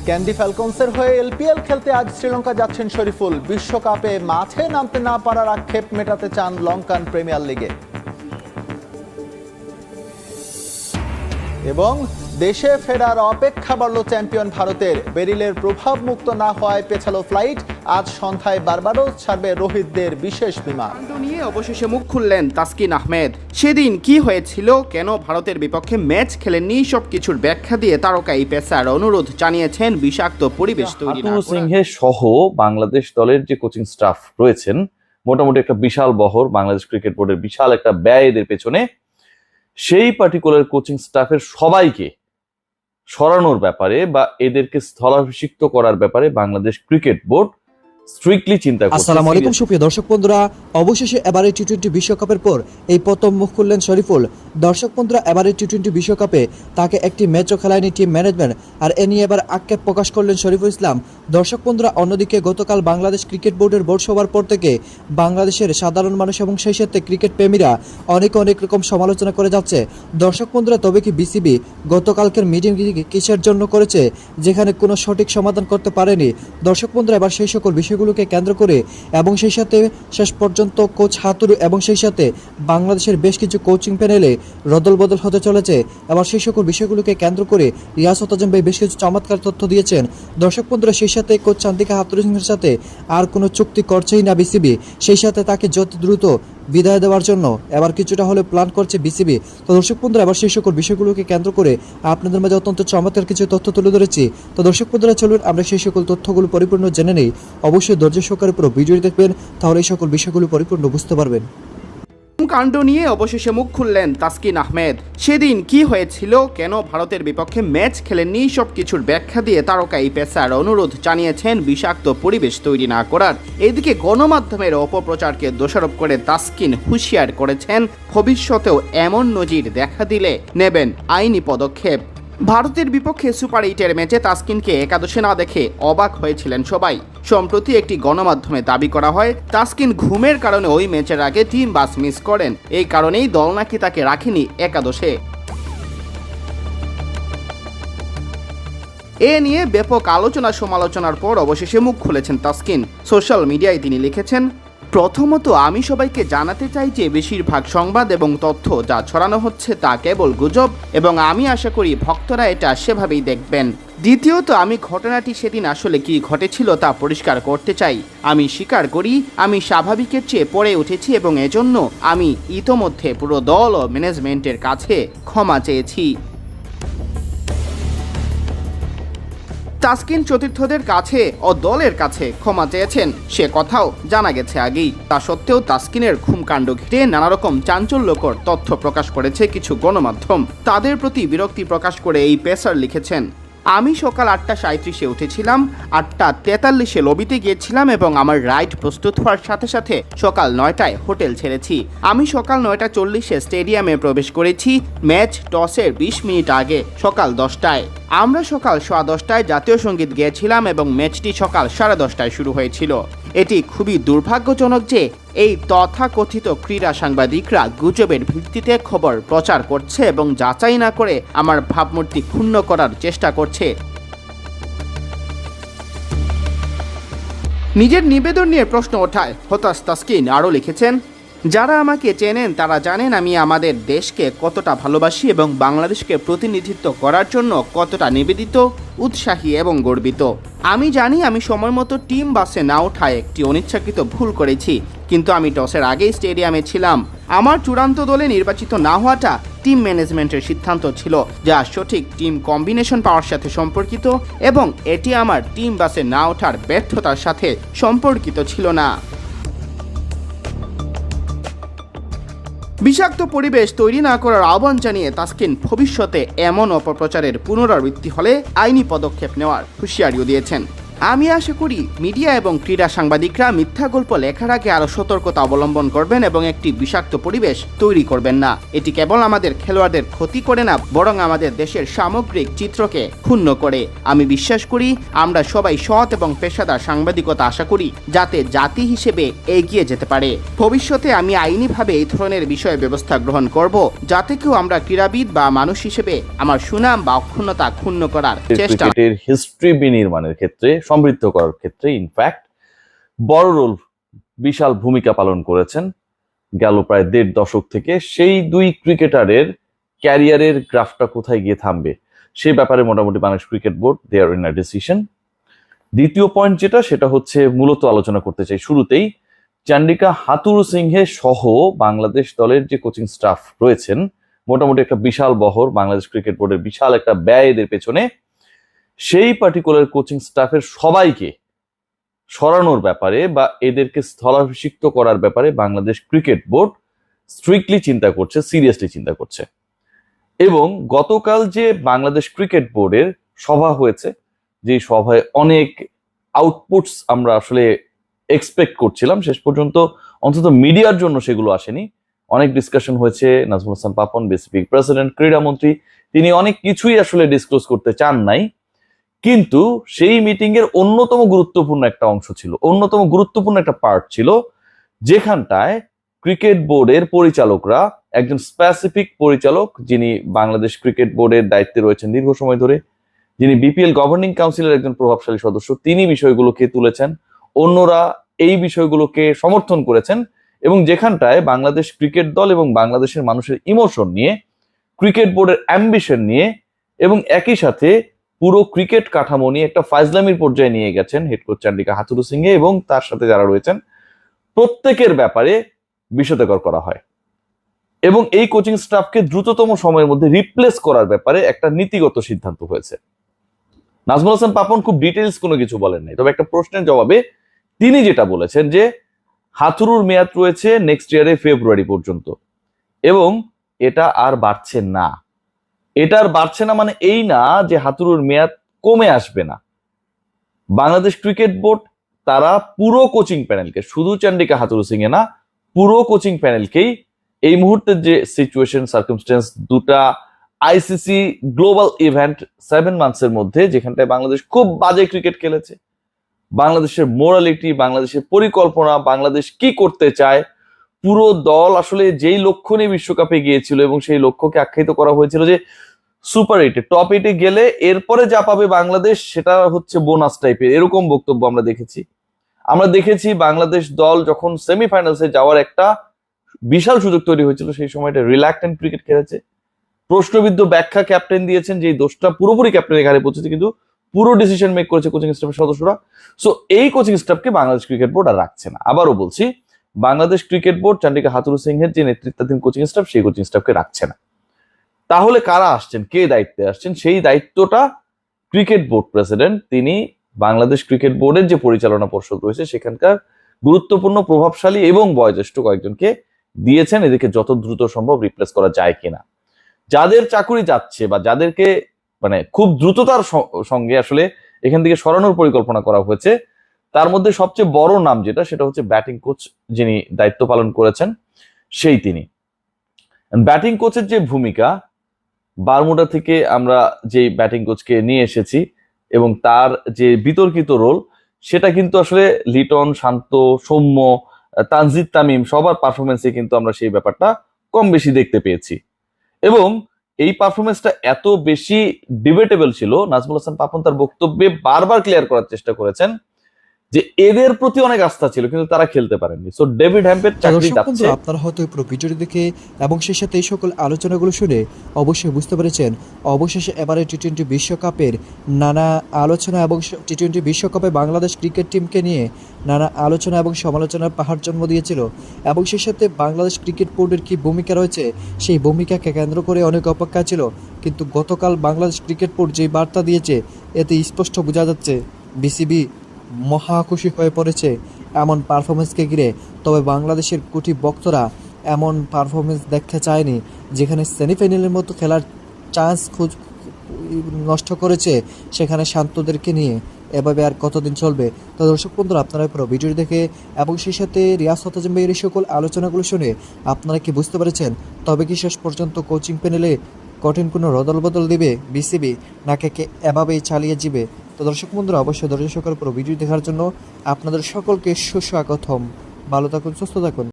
Candy ফ্যালকনসের হয়ে LPL খেলতে আজ শ্রীলঙ্কা যাচ্ছেন শরীফুল। বিশ্বকাপে মাঠে নামতে না পারার আক্ষেপ মেটাতে চান লঙ্কান প্রিমিয়ার লিগে। এবং দেশে ফেরার অপেক্ষা বাড়ল চ্যাম্পিয়ন ভারতের। বেরিলের প্রভাব মুক্ত না হওয়ায় পেছালো ফ্লাইট। আজ সন্ধ্যায় বারবাডোস ছাড়বে রোহিতদের বিশেষ বিমান। নিয়ে অবশেষে মুখ খুললেন তাসকিন আহমেদ। সেদিন কি হয়েছিল, কেন ভারতের বিপক্ষে ম্যাচ খেলেননি, সবকিছুর ব্যাখ্যা দিয়ে তারকা এই পেসার অনুরোধ জানিয়েছেন বিষাক্ত পরিবেশ তৈরি না হাতুরু সিংহে সহ বাংলাদেশ দলের যে কোচিং স্টাফ রয়েছেন, মোটামুটি একটা বিশাল বহর, বাংলাদেশ ক্রিকেট বোর্ডের বিশাল একটা ব্যয় এদের পেছনে। সেই পার্টিকুলার কোচিং স্টাফের সবাইকে সরানোর ব্যাপারে বা এদেরকে স্থলাভিষিক্ত করার ব্যাপারে বাংলাদেশ ক্রিকেট বোর্ড স্ট্রিক্টলি চিন্তা করছে। আসসালামু আলাইকুম সুপ্রিয় দর্শক বন্ধুরা, অবশেষে এবারে টি-20 বিশ্বকাপের পর এই প্রথম মুখ খুললেন শরীফুল। দর্শক বন্ধুরা, এবারে টি-20 বিশ্বকাপে তাকে একটি ম্যাচও খেলায়নি টিম ম্যানেজমেন্ট, আর এ নিয়ে এবার আক্ষেপ প্রকাশ করলেন শরীফুল ইসলাম। দর্শক বন্ধুরা, অন্যদিকে গতকাল বাংলাদেশ ক্রিকেট বোর্ডের বোর্ড সভার পর থেকে বাংলাদেশের সাধারণ মানুষ এবং সেই সাথে ক্রিকেট প্রেমীরা অনেক রকম সমালোচনা করে যাচ্ছে। দর্শক বন্ধুরা, তবে কি বিসিবি গতকালকের মিটিং কিসের জন্য করেছে, যেখানে কোনো সঠিক সমাধান করতে পারেনি? দর্শক বন্ধুরা, এবার সেই সকল বিষয়গুলোকে কেন্দ্র করে এবং সেই সাথে শেষ পর্যন্ত কোচ হাতুরু এবং সেই সাথে বাংলাদেশের বেশ কিছু কোচিং প্যানেলে রদল বদল হতে চলেছে। এবার সেই সকল বিষয়গুলোকে কেন্দ্র করে রিয়াসত আজম ভাই বেশ কিছু চমৎকার তথ্য দিয়েছেন। দর্শক বন্ধুরা, সেই সাথে কোচ চান্দিকা হাতুরু সিংহের সাথে আর কোনো চুক্তি করছেই না বিসিবি। সেই সাথে তাকে যত দ্রুত বিদায় দেওয়ার জন্য এবার কিছুটা হলে প্ল্যান করছে বিসিবি। তো দর্শক বন্ধুরা, এবার সেই সকল বিষয়গুলোকে কেন্দ্র করে আপনাদের মাঝে অত্যন্ত চমৎকার কিছু তথ্য তুলে ধরেছি। তো দর্শক বন্ধুরা, চলুন আমরা সেই সকল তথ্যগুলো পরিপূর্ণ জেনে নেই। অবশ্যই ধৈর্য সহকারে পুরো ভিডিওটি দেখবেন, তাহলে এই সকল বিষয়গুলো পরিপূর্ণ বুঝতে পারবেন। কাণ্ড নিয়ে অবশেষে মুখ খুললেন তাসকিন আহমেদ। সেদিন কি হয়েছিল, কেন ভারতের বিপক্ষে ম্যাচ খেলেননি, সবকিছুর ব্যাখ্যা দিয়ে তারকা এই পেসার অনুরোধ জানিয়েছেন বিষাক্ত পরিবেশ তৈরি না করার। এদিকে গণমাধ্যমের অপপ্রচারকে দোষারোপ করে তাসকিন হুঁশিয়ার করেছেন, ভবিষ্যতেও এমন নজির দেখা দিলে নেবেন আইনি পদক্ষেপ। ভারতের বিপক্ষে সুপার 8-এর ম্যাচে তাসকিনকে একাদশে না দেখে অবাক হয়েছিলেন সবাই। সম্প্রতি একটি গণমাধ্যমে দাবি করা হয়, তাসকিন ঘুমের কারণে ওই ম্যাচের আগে টিম বাস মিস করেন, এই কারণেই দল নাকি তাকে রাখেনি একাদশে। এ নিয়ে ব্যাপক আলোচনা সমালোচনার পর অবশেষে মুখ খুলেছেন তাসকিন। সোশ্যাল মিডিয়ায় তিনি লিখেছেন, প্রথমত আমি সবাইকে জানাতে চাই যে বেশিরভাগ সংবাদ এবং তথ্য যা ছড়ানো হচ্ছে তা কেবল গুজব, এবং আমি আশা করি ভক্তরা এটা সেভাবেই দেখবেন। দ্বিতীয়ত, আমি ঘটনাটি সেদিন আসলে কি ঘটেছিল তা পরিষ্কার করতে চাই। আমি স্বীকার করি আমি স্বাভাবিকের চেয়ে পড়ে উঠেছি এবং এজন্য আমি ইতোমধ্যে পুরো দল ও ম্যানেজমেন্টের কাছে ক্ষমা চেয়েছি। তাসকিন চতুর্থদের কাছে ও দলের কাছে ক্ষমা চেয়েছেন, সে কথাও জানা গেছে আগেই। তা সত্ত্বেও তাসকিনের ঘুমকাণ্ড ঘিরে নানারকম চাঞ্চল্যকর তথ্য প্রকাশ করেছে কিছু গণমাধ্যম। তাদের প্রতি বিরক্তি প্রকাশ করে এই পেসার লিখেছেন, আমি সকাল 8:37-এ উঠেছিলাম, 8:43-এ লবিতে গিয়েছিলাম এবং আমার রাইড প্রস্তুত হওয়ার সাথে সাথে সকাল 9টায় হোটেল ছেড়েছি। আমি সকাল 9:40-এ স্টেডিয়ামে প্রবেশ করেছি। ম্যাচ টসের 20 মিনিট আগে সকাল 10টায়। আমরা সকাল 10:15টায় জাতীয় সঙ্গীত গেয়েছিলাম এবং ম্যাচটি সকাল 10:30টায় শুরু হয়েছিল। এটি খুবই দুর্ভাগ্যজনক যে এই তথাকথিত ক্রীড়া সাংবাদিকরা গুজবের ভিত্তিতে খবর প্রচার করছে এবং যাচাই না করে আমার ভাবমূর্তি ক্ষুণ্ণ করার চেষ্টা করছে। নিজের নিবেদন নিয়ে প্রশ্ন ওঠায় হতাশ তাসকিন আরও লিখেছেন, যারা আমাকে চেনেন তারা জানেন আমি আমাদের দেশকে কতটা ভালোবাসি এবং বাংলাদেশকে প্রতিনিধিত্ব করার জন্য কতটা নিবেদিত, উৎসাহী এবং গর্বিত। আমি জানি আমি সময় মতো টিম বাসে না ওঠায় একটি অনিচ্ছাকৃত ভুল করেছি, কিন্তু আমি টসের আগেই স্টেডিয়ামে ছিলাম। আমার চূড়ান্ত দলে নির্বাচিত না হওয়াটা টিম ম্যানেজমেন্টের সিদ্ধান্ত ছিল, যা সঠিক টিম কম্বিনেশন পাওয়ার সাথে সম্পর্কিত, এবং এটি আমার টিম বাসে না ওঠার ব্যর্থতার সাথে সম্পর্কিত ছিল না। বিষাক্ত পরিবেশ তৈরি না করার আহ্বান জানিয়ে তাসকিন ভবিষ্যতে এমন অপপ্রচারের পুনরাবৃত্তি হলে আইনি পদক্ষেপ নেওয়ার হুঁশিয়ারিও দিয়েছেন। আমি আশা করি মিডিয়া এবং ক্রীড়া সাংবাদিকরা মিথ্যা গল্প লেখার আগে আরও সতর্কতা অবলম্বন করবেন এবং একটি বিষাক্ত পরিবেশ তৈরি করবেন না। এটি কেবল আমাদের খেলোয়াড়দের ক্ষতি করে না, বরং আমাদের দেশের সামগ্রিক চিত্রকে ক্ষুণ্ণ করে। আমি বিশ্বাস করি আমরা সবাই সৎ এবং পেশাদার সাংবাদিকতা আশা করি, যাতে জাতি হিসেবে এগিয়ে যেতে পারে। ভবিষ্যতে আমি আইনিভাবে এই ধরনের বিষয়ে ব্যবস্থা গ্রহণ করব, যাতে কেউ আমরা ক্রীড়াবিদ বা মানুষ হিসেবে আমার সুনাম বা অক্ষুণ্ণতা ক্ষুণ্ণ করার চেষ্টা। ক্রিকেটের হিস্ট্রি বিনির্মাণের ক্ষেত্রে, সমৃদ্ধ করার ক্ষেত্রে ইনফ্যাক্ট বড় রোল, বিশাল ভূমিকা পালন করেছেন গেল প্রায় 1.5 দশক থেকে। সেই দুই ক্রিকেটারের ক্যারিয়ারের গ্রাফটা কোথায় গিয়ে থামবে সেই ব্যাপারে মোটামুটি Bangladesh cricket board they are in a decision. দ্বিতীয় পয়েন্ট যেটা, সেটা হচ্ছে মূলত আলোচনা করতে চাই শুরুতেই, চান্ডিকা হাথুরুসিংহে সহ বাংলাদেশ দলের যে কোচিং স্টাফ রয়েছেন, মোটামুটি একটা বিশাল বহর, বাংলাদেশ ক্রিকেট বোর্ডের বিশাল একটা ব্যয় এদের পেছনে। সেই পার্টিকুলার কোচিং স্টাফের সবাইকে সরানোর ব্যাপারে বা এদেরকে স্থলাভিষিক্ত করার ব্যাপারে বাংলাদেশ ক্রিকেট বোর্ড স্ট্রিক্টলি চিন্তা করছে, সিরিয়াসলি চিন্তা করছে। এবং গতকাল যে বাংলাদেশ ক্রিকেট বোর্ডের সভা হয়েছে, যে সভায় অনেক আউটপুটস আমরা আসলে এক্সপেক্ট করছিলাম, শেষ পর্যন্ত অন্তত মিডিয়ার জন্য সেগুলো আসেনি। অনেক ডিসকাশন হয়েছে, নাজমুল হাসান পাপন বিসিবি প্রেসিডেন্ট, ক্রীড়ামন্ত্রী, তিনি অনেক কিছুই আসলে ডিসক্লোজ করতে চান নাই। কিন্তু সেই মিটিং এর অন্যতম গুরুত্বপূর্ণ একটা অংশ ছিল, অন্যতম গুরুত্বপূর্ণ একটা পার্ট ছিল, যেখানটায় ক্রিকেট বোর্ডের পরিচালকরা, একজন স্পেসিফিক পরিচালক যিনি বাংলাদেশ ক্রিকেট বোর্ডের দায়িত্বে রয়েছেন দীর্ঘ সময় ধরে, যিনি বিপিএল গভর্নিং কাউন্সিলের একজন প্রভাবশালী সদস্য, তিনি বিষয়গুলোকে তুলেছেন, অন্যরা এই বিষয়গুলোকে সমর্থন করেছেন। এবং যেখানটায় বাংলাদেশ ক্রিকেট দল এবং বাংলাদেশের মানুষের ইমোশন নিয়ে, ক্রিকেট বোর্ডের অ্যাম্বিশন নিয়ে এবং একই সাথে পুরো ক্রিকেট কাঠামো নিয়ে একটা ফাজলামির পর্যায়ে নিয়ে গেছেন হেড কোচ চান্ডিকা হাথুরুসিংহে এবং তার সাথে যারা রয়েছেন, প্রত্যেকের ব্যাপারে বিষোদকর করা হয়। এবং এই কোচিং স্টাফকে দ্রুততম সময়ের মধ্যে রিপ্লেস করার ব্যাপারে একটা নীতিগত সিদ্ধান্ত হয়েছে। নাজমুল হাসান পাপন খুব ডিটেইলস কোনো কিছু বলেন নাই, তবে একটা প্রশ্নের জবাবে তিনি যেটা বলেছেন যে হাথুরুর মেয়াদ রয়েছে নেক্সট ইয়ারে ফেব্রুয়ারি পর্যন্ত এবং এটা আর বাড়ছে না। এটা আর বাড়ছে না মানে এই না যে হাথুরুর মেয়াদ কমে আসবে না। বাংলাদেশ ক্রিকেট বোর্ড তারা পুরো কোচিং প্যানেলকে, শুধু চান্ডিকা হাথুরুসিংহে না, পুরো কোচিং প্যানেলকেই এই মুহূর্তের যে সিচুয়েশন, সার্কামস্টেন্স, দুটা আইসিসি গ্লোবাল ইভেন্ট 7 মান্থসের মধ্যে, যেখানটায় বাংলাদেশ খুব বাজে ক্রিকেট খেলেছে, বাংলাদেশের মোরালিটি, বাংলাদেশের পরিকল্পনা, বাংলাদেশ কি করতে চায়, পুরো দল আসলে যেই লক্ষ্য নিয়ে বিশ্বকাপে গিয়েছিল এবং সেই লক্ষ্যকে আখ্যায়িত করা হয়েছিল যে সুপার 8-এ, টপ 8-এ গেলে এরপরে যা পাবে বাংলাদেশ সেটা হচ্ছে বোনাস টাইপের, এরকম বক্তব্য আমরা দেখেছি। আমরা দেখেছি বাংলাদেশ দল যখন সেমিফাইনালসে যাওয়ার একটা বিশাল সুযোগ তৈরি হয়েছিল, সেই সময়টা রিল্যাক্টেন্ট ক্রিকেট খেলেছে। প্রশ্নবিদ্ধ ব্যাখ্যা ক্যাপ্টেন দিয়েছেন, যে দোষটা পুরোপুরি ক্যাপ্টেনের ঘাড়ে পৌঁছেছে, কিন্তু পুরো ডিসিশন মেক করেছে কোচিং স্টাফের সদস্যরা। সো এই কোচিং স্টাফকে বাংলাদেশ ক্রিকেট বোর্ড আর রাখছে না। আবারও বলছি, বাংলাদেশ ক্রিকেট বোর্ড চান্ডিকা হাথুরুসিংহের যে নেতৃত্বাধীন কোচিং স্টাফ, সেই কোচিং স্টাফকে রাখছে না। তাহলে কারা আসছেন, কে দায়িত্বে আসছেন? সেই দায়িত্বটা ক্রিকেট বোর্ড প্রেসিডেন্ট, তিনি বাংলাদেশ ক্রিকেট বোর্ডের যে পরিচালনা পর্ষদ রয়েছে সেখানকার গুরুত্বপূর্ণ, প্রভাবশালী এবং বয়োজ্যেষ্ঠ কয়েকজনকে দিয়েছেন, এদেরকে যত দ্রুত সম্ভব রিপ্লেস করা যায় কিনা। যাদের চাকুরি যাচ্ছে বা যাদেরকে মানে খুব দ্রুততার সঙ্গে আসলে এখান থেকে সরানোর পরিকল্পনা করা হয়েছে, তার মধ্যে সবচেয়ে বড় নাম যেটা, সেটা হচ্ছে ব্যাটিং কোচ যিনি দায়িত্ব পালন করেছেন, সেই তিনি। ব্যাটিং কোচের যে ভূমিকা, বারমুডা থেকে আমরা যে ব্যাটিং কোচকে নিয়ে এসেছি এবং তার যে বিতর্কিত রোল, সেটা কিন্তু আসলে লিটন, শান্ত, সৌম্য, তানজিদ তামিম সবার পারফরমেন্সে কিন্তু আমরা সেই ব্যাপারটা কম বেশি দেখতে পেয়েছি। এবং এই পারফরমেন্সটা এত বেশি ডিবেটেবল ছিল, নাজমুল হাসান পাপন তার বক্তব্যে বারবার ক্লিয়ার করার চেষ্টা করেছেন যে এদের প্রতি অনেক আস্থা ছিল কিন্তু তারা খেলতে পারেননি। সো ডেভিড হ্যাম্পের চাকরি যাচ্ছে। আপনারা হয়তো পুরো ভিডিওটি দেখে এবং সেই সাথে এই সকল আলোচনাগুলো শুনে অবশ্যই বুঝতে পেরেছেন, অবশেষে এবারে টি-20 বিশ্বকাপের নানা আলোচনা এবং টি-20 বিশ্বকাপে বাংলাদেশ ক্রিকেট টিমকে নিয়ে নানা আলোচনা এবং সমালোচনার পাহাড় জন্ম দিয়েছিল। এবং সেই সাথে বাংলাদেশ ক্রিকেট বোর্ডের কী ভূমিকা রয়েছে, সেই ভূমিকাকে কেন্দ্র করে অনেক অপেক্ষা ছিল। কিন্তু গতকাল বাংলাদেশ ক্রিকেট বোর্ড যেই বার্তা দিয়েছে, এতে স্পষ্ট বোঝা যাচ্ছে বিসিবি মহা খুশি হয়ে পড়েছে এমন পারফরমেন্সকে ঘিরে। তবে বাংলাদেশের কোটি ভক্তরা এমন পারফরমেন্স দেখতে চায়নি, যেখানে সেমিফাইনালের মতো খেলার চান্স নষ্ট করেছে সেখানে শান্তদেরকে নিয়ে। এভাবে আর কতদিন চলবে? তো দর্শক বন্ধুরা, আপনারা পুরো ভিডিও দেখে এবং সেই সাথে রিয়াজ হতাজম ভাইয়ের এই সকল আলোচনাগুলো শুনে আপনারা কি বুঝতে পেরেছেন? তবে কি শেষ পর্যন্ত কোচিং প্যানেলে কঠিন কোনো রদল বদল দিবে বিসিবি, নাকি এভাবেই চালিয়ে যাবে? তো দর্শক বন্ধুরা, অবশ্যই দর্শক সকল পুরো ভিডিও দেখার জন্য আপনাদের সকলকে সুস্বাগতম। ভালো থাকুন, সুস্থ থাকুন।